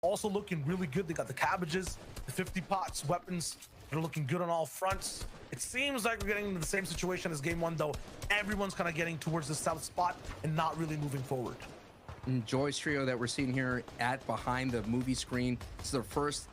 also looking really good. They got the cabbages, the 50 pots, weapons. They're looking good on all fronts. It seems like we're getting into the same situation as game one, though. Everyone's kind of getting towards the south spot and not really moving forward. And Joy's trio that we're seeing here at behind the movie screen. It's their first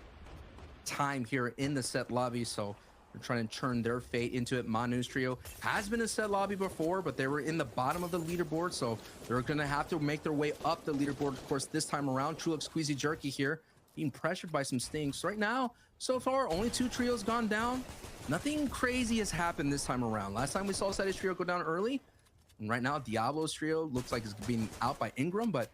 time here in the set lobby, so they're trying to turn their fate into it. Manu's trio has been in set lobby before, but they were in the bottom of the leaderboard, so they're going to have to make their way up the leaderboard, of course, this time around. True looks Squeezy Jerky here, being pressured by some stings. Right now, so far, only 2 trios gone down. Nothing crazy has happened this time around. Last time we saw Seti's trio go down early, and right now, Diablo's trio looks like it's being out by Ingram, but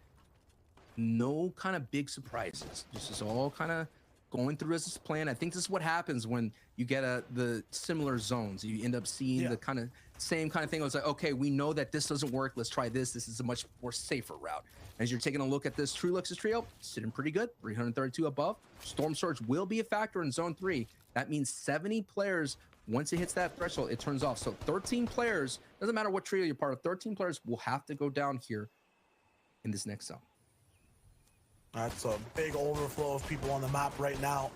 no kind of big surprises. This is all kind of going through as this plan. I think this is what happens when you get the similar zones. You end up seeing the kind of same kind of thing. It's like, okay, we know that this doesn't work. Let's try this. This is a much more safer route. As you're taking a look at this, True Lux's trio sitting pretty good, 332 above. Storm Surge will be a factor in zone 3. That means 70 players. Once it hits that threshold, it turns off. So 13 players, doesn't matter what trio you're part of, 13 players will have to go down here in this next zone. That's a big overflow of people on the map right now.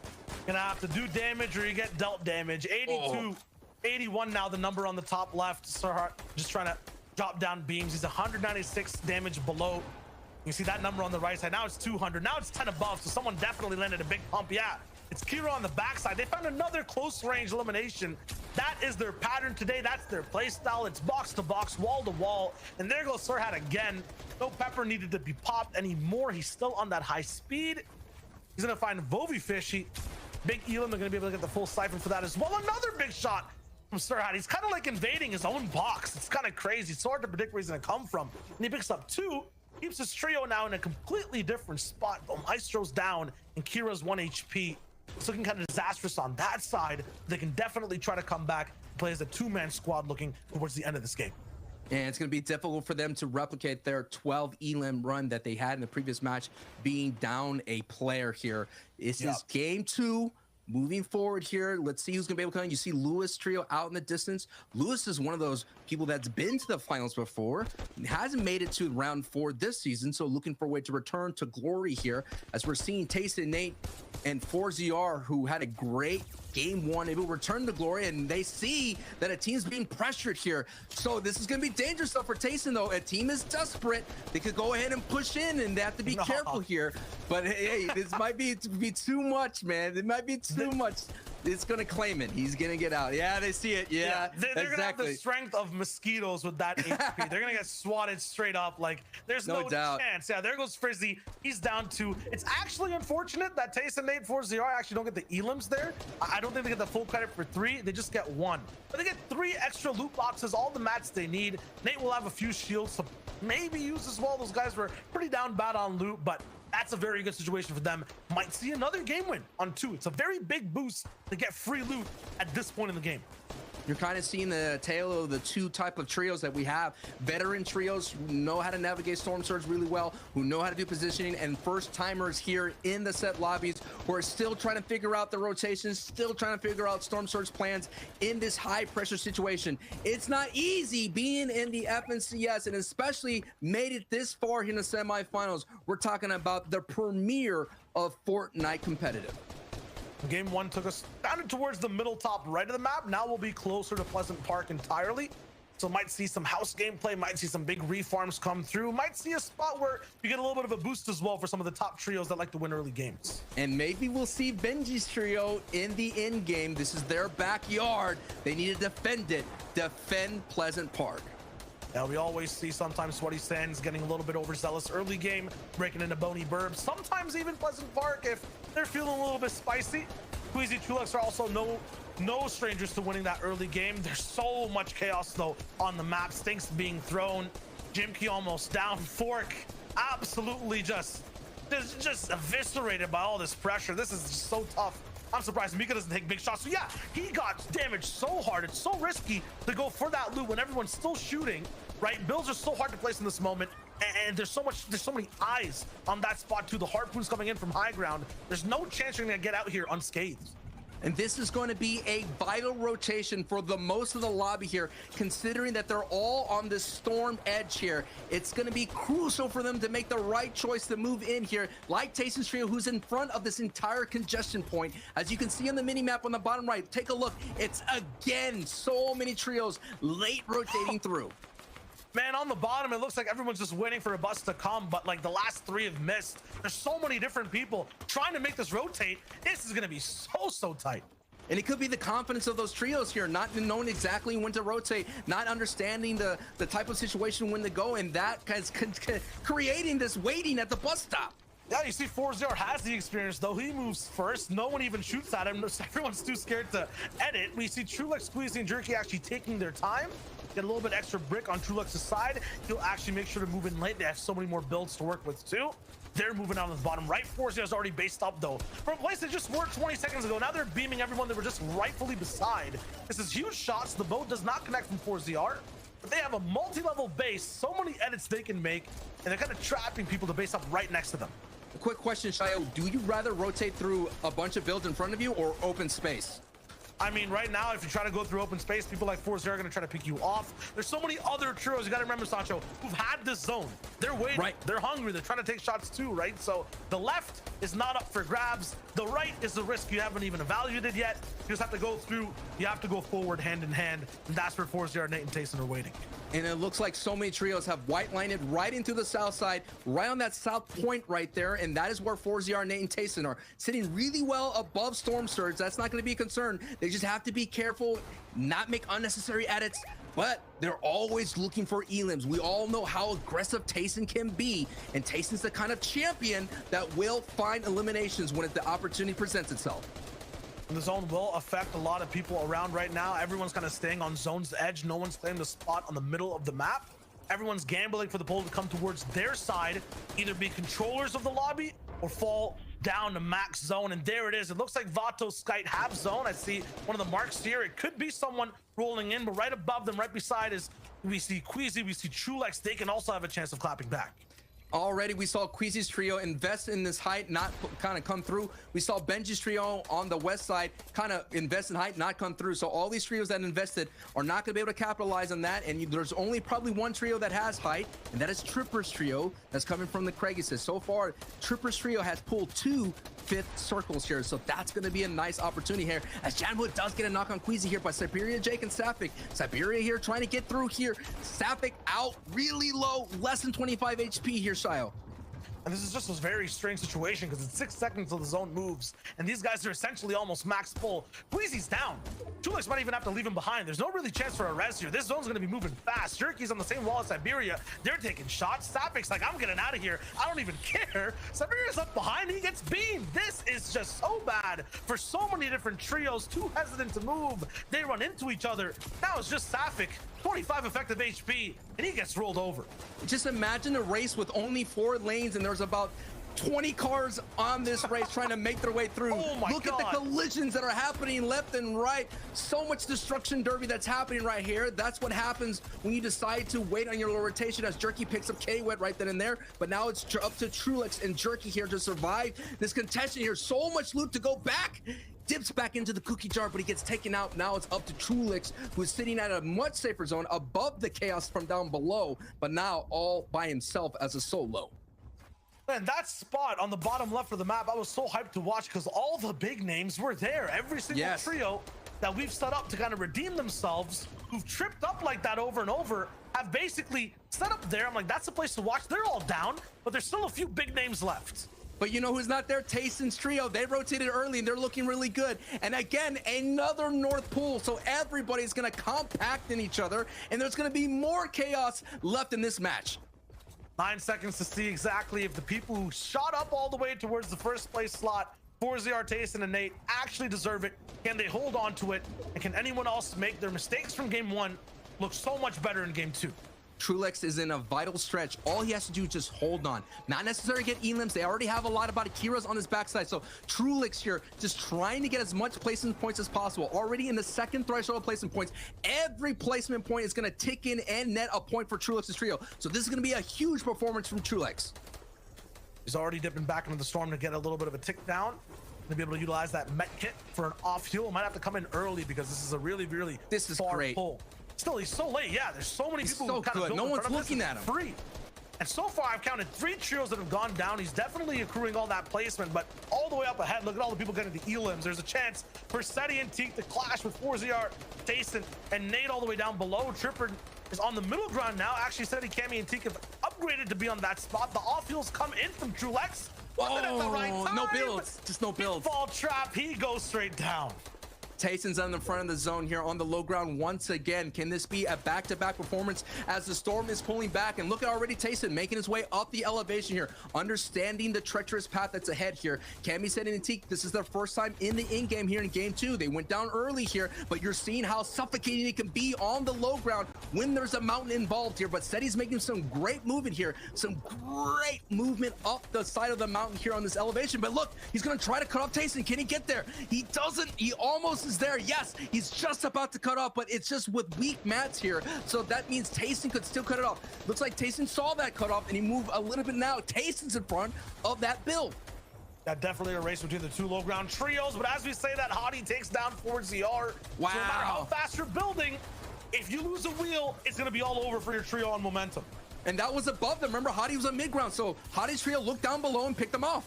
Gonna have to do damage or you get dealt damage. 82, 81 now, the number on the top left. Sirhart just trying to drop down beams. He's 196 damage below. You see that number on the right side. Now it's 200. Now it's 10 above. So someone definitely landed a big pump. Yeah, it's Kira on the backside. They found another close range elimination. That is their pattern today. That's their play style. It's box to box, wall to wall. And there goes Sirhat again. No pepper needed to be popped anymore. He's still on that high speed. He's going to find Vovi Fishy. Big Elam, they're going to be able to get the full siphon for that as well. Another big shot from Sirhat. He's kind of like invading his own box. It's kind of crazy. It's hard to predict where he's going to come from. And he picks up 2. Keeps his trio now in a completely different spot. But Maestro's down and Kira's 1 HP. It's looking kind of disastrous on that side. They can definitely try to come back, play as a 2-man squad looking towards the end of this game. And it's going to be difficult for them to replicate their 12 elim run that they had in the previous match, being down a player here. This is game 2. Moving forward here, let's see who's going to be able to come. You see Lewis trio out in the distance. Lewis is one of those people that's been to the finals before, hasn't made it to round 4 this season, so looking for a way to return to glory here, as we're seeing Tayson Nate and 4ZR, who had a great game 1, able to return to glory, and they see that a team's being pressured here. So this is going to be dangerous stuff for Tayson, though. A team is desperate. They could go ahead and push in, and they have to be careful here. But hey, this might be too much, man. It might be too much. It's going to claim it. He's going to get out. Yeah, they see it. Yeah, they're going to have the strength of mosquitoes with that HP. They're going to get swatted straight up. Like, there's no chance. Yeah, there goes Frizzy. He's down 2. It's actually unfortunate that Tayson Nate 4-0 actually don't get the elims there. I don't think they get the full credit for 3. They just get 1. But they get 3 extra loot boxes, all the mats they need. Nate will have a few shields to maybe use as well. Those guys were pretty down bad on loot, but that's a very good situation for them. Might see another game win on 2. It's a very big boost to get free loot at this point in the game. You're kind of seeing the tale of the 2 type of trios that we have. Veteran trios who know how to navigate Storm Surge really well, who know how to do positioning, and first timers here in the set lobbies who are still trying to figure out the rotations, still trying to figure out Storm Surge plans in this high pressure situation. It's not easy being in the FNCS, and especially made it this far in the semifinals. We're talking about the premiere of Fortnite competitive. Game 1 took us down towards the middle top right of the map. Now we'll be closer to Pleasant Park entirely. So might see some house gameplay, might see some big refarms come through, might see a spot where you get a little bit of a boost as well for some of the top trios that like to win early games. And maybe we'll see Benji's trio in the end game. This is their backyard. They need to defend it. Defend Pleasant Park. Now, we always see sometimes Sweaty Sands getting a little bit overzealous early game, breaking into Boney Burbs. Sometimes even Pleasant Park if they're feeling a little bit spicy. Queasy Trulux are also no strangers to winning that early game. There's so much chaos, though, on the map. Stinks being thrown. Jimkey almost down. Fork absolutely just eviscerated by all this pressure. This is just so tough. I'm surprised Mika doesn't take big shots. So yeah, he got damaged so hard. It's so risky to go for that loot when everyone's still shooting, right? Builds are so hard to place in this moment. And there's so many eyes on that spot too. The harpoons coming in from high ground. There's no chance you're gonna get out here unscathed. And this is going to be a vital rotation for the most of the lobby here, considering that they're all on this storm edge here. It's going to be crucial for them to make the right choice to move in here, like Tayson's trio, who's in front of this entire congestion point. As you can see on the mini map on the bottom right, take a look. It's again so many trios late rotating through. Man, on the bottom, it looks like everyone's just waiting for a bus to come, but like the last three have missed. There's so many different people trying to make this rotate. This is going to be so tight. And it could be the confidence of those trios here, not knowing exactly when to rotate, not understanding the type of situation when to go, and that is creating this waiting at the bus stop. Yeah, you see 4-0 has the experience, though. He moves first. No one even shoots at him. Everyone's too scared to edit. We see Trulex, Squeezy, and Jerky actually taking their time. Get a little bit extra brick on Trulex's side. He'll actually make sure to move in late. They have so many more builds to work with, too. They're moving down to the bottom right. 4-0's already based up, though. From a place that just worked 20 seconds ago, now they're beaming everyone they were just rightfully beside. This is huge shots. The boat does not connect from 4-0. But they have a multi-level base, so many edits they can make, and they're kind of trapping people to base up right next to them. A quick question, Shayo. Do you rather rotate through a bunch of builds in front of you or open space? I mean, right now, if you try to go through open space, people like 4-0 are going to try to pick you off. There's so many other trios, you got to remember, Sancho, who've had this zone. They're waiting. Right. They're hungry. They're trying to take shots too, right? So the left is not up for grabs. The right is the risk you haven't even evaluated yet. You just have to go through. You have to go forward hand in hand. And that's where 4-0, Nate, and Tayson are waiting. And it looks like so many trios have white lined it right into the south side, right on that south point right there. And that is where 4-0, Nate, and Tayson are sitting really well above Storm Surge. That's not going to be a concern. They just have to be careful, not make unnecessary edits, but they're always looking for elims. We all know how aggressive Tayson can be, and Tayson's the kind of champion that will find eliminations when the opportunity presents itself. The zone will affect a lot of people around right now. Everyone's kind of staying on zone's edge. No one's claiming the spot on the middle of the map. Everyone's gambling for the ball to come towards their side, either be controllers of the lobby or fall down to max zone. And there it is. It looks like Vato Skite have zone. I see one of the marks here. It could be someone rolling in, but right above them, right beside is we see Queasy, we see Trulex. They can also have a chance of clapping back. Already we saw Queasy's trio invest in this height, not kind of come through. We saw Benji's trio on the west side kind of invest in height, not come through. So all these trios that invested are not going to be able to capitalize on that. And there's only probably one trio that has height, and that is Tripper's trio that's coming from the Craigises. So far, Tripper's trio has pulled 2 fifth circles here. So that's going to be a nice opportunity here, as Janwood does get a knock on Queasy here by Siberia, Jake, and Sapphic. Siberia here trying to get through here. Sapphic out really low, less than 25 HP here, Shayo. And this is just a very strange situation because it's 6 seconds till the zone moves, and these guys are essentially almost max full. Queasy's down. Trulex might even have to leave him behind. There's no really chance for a res here. This zone's going to be moving fast. Jerky's on the same wall as Siberia. They're taking shots. Sappic's like, I'm getting out of here. I don't even care. Siberia's up behind. He gets beamed. This is just so bad for so many different trios. Too hesitant to move. They run into each other. Now it's just Sapphic. 25 effective HP, and he gets rolled over. Just imagine a race with only 4 lanes, and there's about 20 cars on this race trying to make their way through. Oh my Look God. at the collisions that are happening left and right. So much destruction derby that's happening right here. That's what happens when you decide to wait on your rotation, as Jerky picks up K-Wet right then and there. But now it's up to Trulex and Jerky here to survive this contention here. So much loot to go back. Dips back into the cookie jar, but he gets taken out. Now it's up to Trulex, who's sitting at a much safer zone above the chaos from down below, but now all by himself as a solo. Man, that spot on the bottom left of the map, I was so hyped to watch because all the big names were there. Every single trio that we've set up to kind of redeem themselves, who've tripped up like that over and over, have basically set up there. I'm like, that's the place to watch. They're all down, but there's still a few big names left. But you know who's not there? Tayson's trio. They rotated early and they're looking really good. And again, another North Pool. So everybody's going to compact in each other, and there's going to be more chaos left in this match. 9 seconds to see exactly if the people who shot up all the way towards the first place slot, 4-0, Tayson, and Nate, actually deserve it. Can they hold on to it? And can anyone else make their mistakes from game 1 look so much better in game 2? Trulex is in a vital stretch. All he has to do is just hold on. Not necessarily get elims. They already have a lot of Akiras on his backside. So Trulex here just trying to get as much placement points as possible. Already in the second threshold of placement points. Every placement point is going to tick in and net a point for Trulex's trio. So this is going to be a huge performance from Trulex. He's already dipping back into the storm to get a little bit of a tick down. to be able to utilize that met kit for an off heal. Might have to come in early because this is a really this is far great pull. Still, he's so late. Yeah, there's so many people so who kind good. of No one's looking at him. Free. And so far, I've counted 3 trios that have gone down. He's definitely accruing all that placement, but all the way up ahead, look at all the people getting the elims. There's a chance for Seti and Teak to clash with 4ZR, Tayson, and Nate all the way down below. Tripper is on the middle ground now. Actually, Seti, Cammy, and Teak have upgraded to be on that spot. The off heals come in from Trulex. Wasn't at the right time. No builds, just no builds. Fall trap, he goes straight down. Tayson's on the front of the zone here on the low ground once again. Can this be a back-to-back performance as the storm is pulling back? And look at already Tayson making his way up the elevation here, understanding the treacherous path that's ahead here. Cammy said in Teak, this is their first time in the in-game here in game 2. They went down early here, but you're seeing how suffocating it can be on the low ground when there's a mountain involved here. But Seti's making some great movement here, some great movement up the side of the mountain here on this elevation. But look, he's gonna try to cut off Tayson. Can he get there? He doesn't. He almost is there. Yes, he's just about to cut off, but it's just with weak mats here, so that means Tayson could still cut it off. Looks like Tayson saw that cut off and he moved a little bit now. Tayson's in front of that build. That definitely a race between the 2 low ground trios, but as we say that, Hottie takes down 4ZR. Wow. So no matter how fast you're building, if you lose a wheel, it's gonna be all over for your trio on momentum. And that was above them. Remember, Hottie was on mid ground, so Hottie's trio looked down below and picked them off.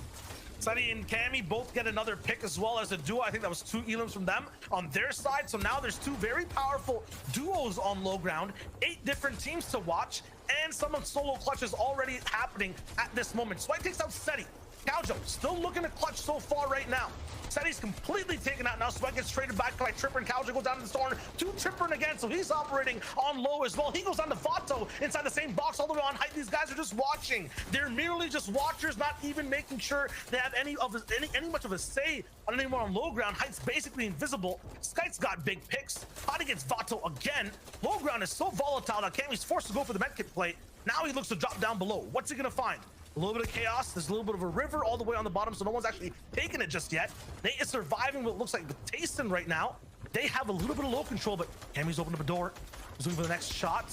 Seti and Cammy both get another pick as well as a duo. I think that was 2 elims from them on their side. So now there's 2 very powerful duos on low ground, 8 different teams to watch, and some of solo clutches already happening at this moment. Swipe takes out Seti. Caljo still looking to clutch so far right now. Seti's completely taken out now. Sweat gets traded back by Tripper, and Caljo goes down to the storm to Tripper again, so he's operating on low as well. He goes down to Vato inside the same box all the way on height. These guys are just watching. They're merely just watchers, not even making sure they have any much of a say on anyone on low ground. Height's basically invisible. Skyte's got big picks. Hottie gets Vato again. Low ground is so volatile that Cammy's forced to go for the medkit plate. Now he looks to drop down below. What's he gonna find? A little bit of chaos. There's a little bit of a river all the way on the bottom, so no one's actually taking it just yet. Nate is surviving what looks like the Tayson right now. They have a little bit of low control, but Cammy's opened up a door. He's looking for the next shot.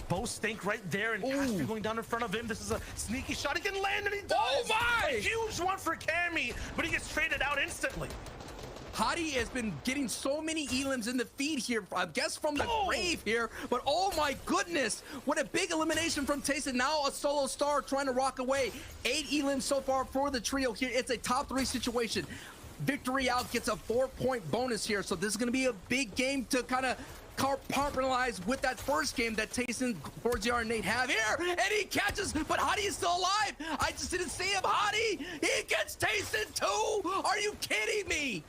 Bo Stink right there, and Casper going down in front of him. This is a sneaky shot. He can land, and he does. Oh my! A huge one for Cammy, but he gets traded out instantly. Hottie has been getting so many elims in the feed here, I guess from the grave here, but oh my goodness, what a big elimination from Tayson. Now a solo star trying to rock away. 8 elims so far for the trio here. It's a top 3 situation. Victory out gets a 4-point bonus here, so this is going to be a big game to kind of compartmentalize with that first game that Tayson, 4ZR, and Nate have here, and he catches, but Hottie is still alive. I just didn't see him. Hottie, he gets Tayson too. Are you kidding me?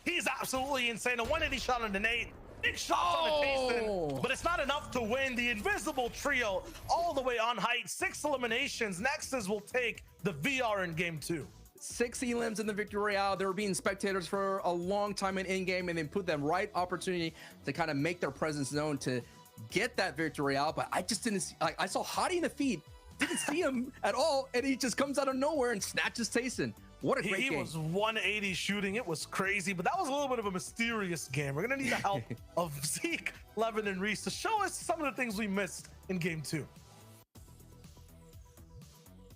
He's absolutely insane. A 180 shot on the Nate. Big shots on the Tayson, but it's not enough to win. The invisible trio all the way on height. 6 eliminations. Nexus will take the VR in game 2. 6 elims in the victory royale. They were being spectators for a long time in game, and then put them right opportunity to kind of make their presence known to get that victory royale. But I just didn't see, I saw Hottie in the feed, didn't see him at all, and he just comes out of nowhere and snatches Tayson. What a great game. He was 180 shooting. It was crazy, but that was a little bit of a mysterious game. We're going to need the help of Zeke, Levin, and Reese to show us some of the things we missed in game 2.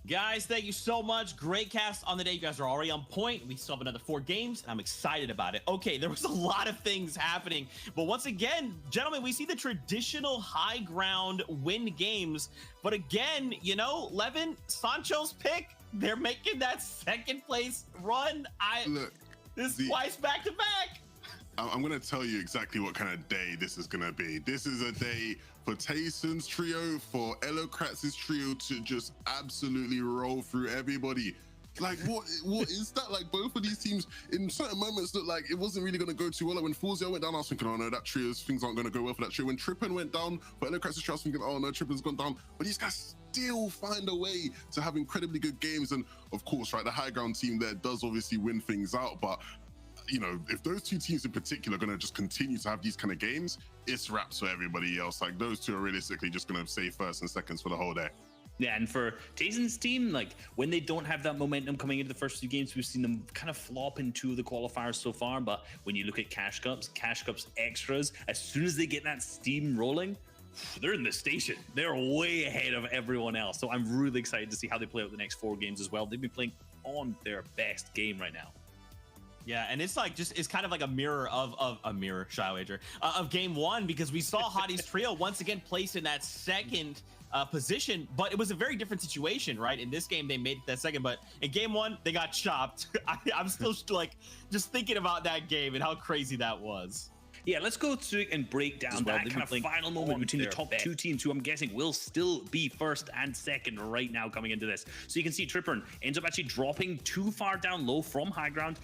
Guys, thank you so much. Great cast on the day. You guys are already on point. We still have another 4 games, and I'm excited about it. Okay, there was a lot of things happening, but once again, gentlemen, we see the traditional high ground win games. But again, you know, Levin, Sancho's pick, they're making that 2nd place run. Look, twice back to back. I'm going to tell you exactly what kind of day this is going to be. This is a day for Tayson's trio, for Elokratz's trio to just absolutely roll through everybody. Like, what is that? Like, both of these teams in certain moments looked like it wasn't really going to go too well. Like when 4ZR went down, I was thinking, oh no, that trio's things aren't going to go well for that trio. When Trippin went down for Elokratz's trio, I was thinking, oh no, Trippin's gone down. But these guys still find a way to have incredibly good games. And of course, right, the high ground team there does obviously win things out, but you know, if those 2 teams in particular are going to just continue to have these kind of games, it's wraps for everybody else. Like those 2 are realistically just going to say 1st and 2nds for the whole day. Yeah, and for Tayson's team, like when they don't have that momentum coming into the first 2 games, we've seen them kind of flop in 2 of the qualifiers so far. But when you look at Cash Cups extras, as soon as they get that steam rolling, they're in the station. They're way ahead of everyone else. So I'm really excited to see how they play out the next 4 games as well. They've been playing on their best game right now. Yeah, and it's like it's kind of like a mirror of a mirror, shy wager, of game one, because we saw Hotties Trio once again placed in that second position, but it was a very different situation, right? In this game, they made it that second, but in game one, they got chopped. I'm still like just thinking about that game and how crazy that was. Yeah, let's go through and break down that kind of final moment between the top two teams, who I'm guessing will still be first and second right now coming into this. So you can see Tripper ends up actually dropping too far down low from high ground,